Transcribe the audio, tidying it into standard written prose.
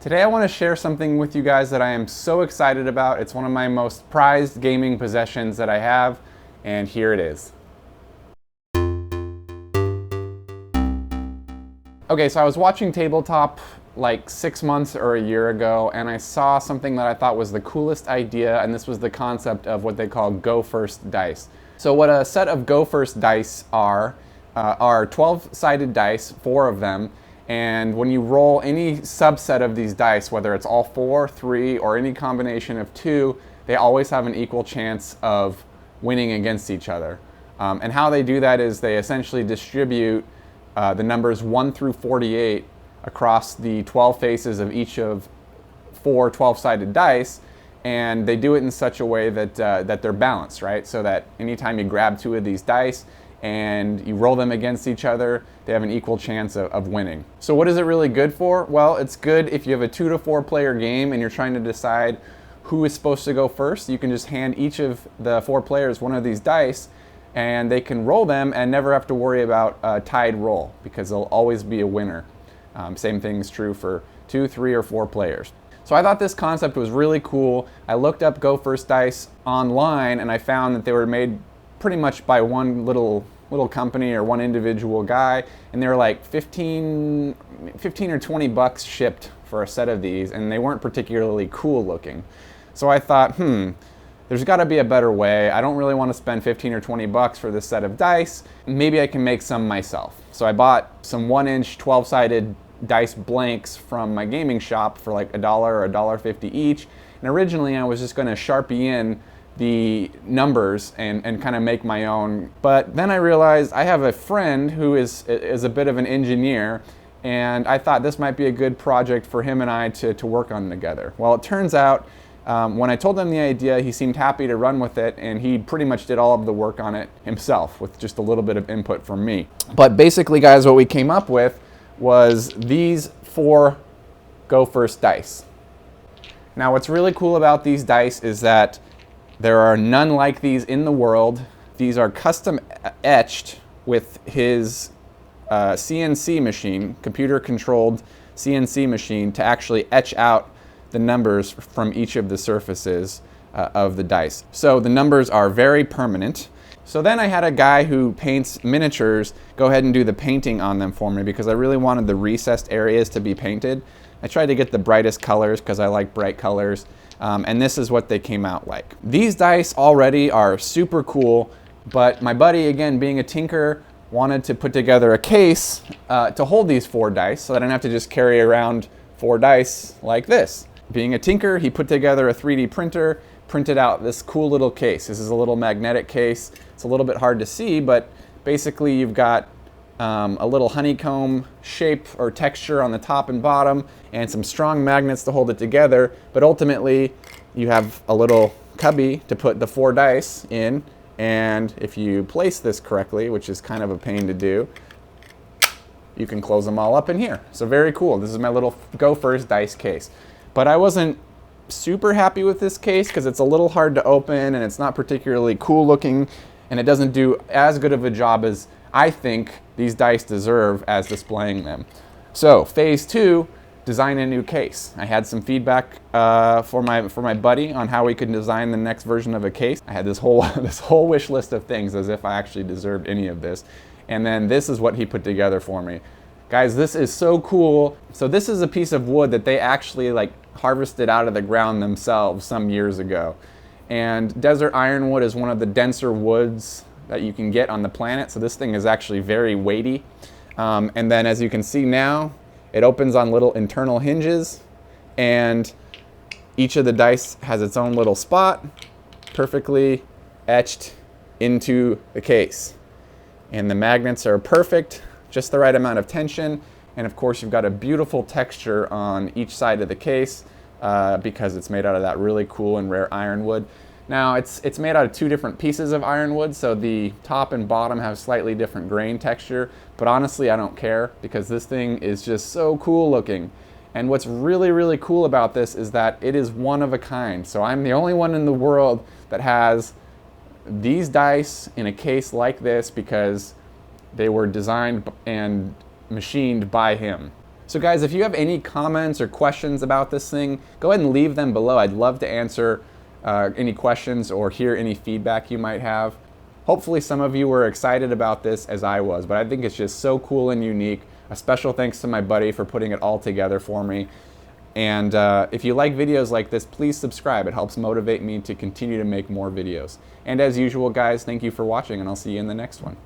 Today I want to share something with you guys that I am so excited about. It's one of my most prized gaming possessions that I have, and here it is. Okay, so I was watching Tabletop like 6 months or a year ago, and I saw something that I thought was the coolest idea, and this was the concept of what they call Go First dice. So what a set of Go First dice are 12-sided dice, 4 of them, and when you roll any subset of these dice, whether it's all 4, 3, or any combination of 2, they always have an equal chance of winning against each other. And how they do that is they essentially distribute the numbers 1 through 48 across the 12 faces of each of 4 12-sided dice, and they do it in such a way that that they're balanced, right? So that anytime you grab 2 of these dice and you roll them against each other, they have an equal chance of winning. So what is it really good for? Well, it's good if you have a 2 to 4 player game and you're trying to decide who is supposed to go first. You can just hand each of the 4 players one of these dice, and they can roll them and never have to worry about a tied roll, because there'll always be a winner. Same thing is true for 2, 3, or 4 players. So I thought this concept was really cool. I looked up Go First dice online, and I found that they were made pretty much by one little company or one individual guy, and they were like 15 or 20 bucks shipped for a set of these, and they weren't particularly cool looking. So I thought, there's got to be a better way. I don't really want to spend 15 or 20 bucks for this set of dice. Maybe I can make some myself. So I bought some 1-inch 12-sided dice blanks from my gaming shop for like $1 or $1.50 each. And originally I was just going to Sharpie in the numbers and kind of make my own. But then I realized I have a friend who is a bit of an engineer, and I thought this might be a good project for him and I to work on together. Well, it turns out when I told him the idea, he seemed happy to run with it, and he pretty much did all of the work on it himself with just a little bit of input from me. But basically, guys, what we came up with was these 4 Go First dice. Now, what's really cool about these dice is that there are none like these in the world. These are custom etched with his CNC machine, computer-controlled CNC machine, to actually etch out the numbers from each of the surfaces of the dice. So the numbers are very permanent. So then I had a guy who paints miniatures go ahead and do the painting on them for me, because I really wanted the recessed areas to be painted. I tried to get the brightest colors because I like bright colors. And this is what they came out like. These dice already are super cool, but my buddy, again, being a tinker, wanted to put together a case to hold these 4 dice so that I didn't have to just carry around 4 dice like this. Being a tinker, he put together a 3D printer, printed out this cool little case. This is a little magnetic case. It's a little bit hard to see, but basically you've got a little honeycomb shape or texture on the top and bottom, and some strong magnets to hold it together. But ultimately, you have a little cubby to put the 4 dice in, and if you place this correctly, which is kind of a pain to do, you can close them all up in here. So very cool. This is my little Go First dice case. But I wasn't super happy with this case because it's a little hard to open, and it's not particularly cool looking, and it doesn't do as good of a job as I think these dice deserve as displaying them. So phase 2, design a new case. I had some feedback for my buddy on how we could design the next version of a case. I had this whole wish list of things, as if I actually deserved any of this. And then this is what he put together for me. Guys, this is so cool. So this is a piece of wood that they actually like harvested out of the ground themselves some years ago. And desert ironwood is one of the denser woods that you can get on the planet. So this thing is actually very weighty. And then as you can see now, it opens on little internal hinges, and each of the dice has its own little spot, perfectly etched into the case. And the magnets are perfect, just the right amount of tension. And of course, you've got a beautiful texture on each side of the case because it's made out of that really cool and rare ironwood. Now, it's made out of 2 different pieces of ironwood, so the top and bottom have slightly different grain texture, but honestly, I don't care because this thing is just so cool looking. And what's really, really cool about this is that it is one of a kind. So I'm the only one in the world that has these dice in a case like this because they were designed and machined by him. So guys, if you have any comments or questions about this thing, go ahead and leave them below. I'd love to answer any questions or hear any feedback you might have. Hopefully some of you were excited about this as I was, but I think it's just so cool and unique. A special thanks to my buddy for putting it all together for me. And if you like videos like this, please subscribe. It helps motivate me to continue to make more videos. And as usual, guys, thank you for watching, and I'll see you in the next one.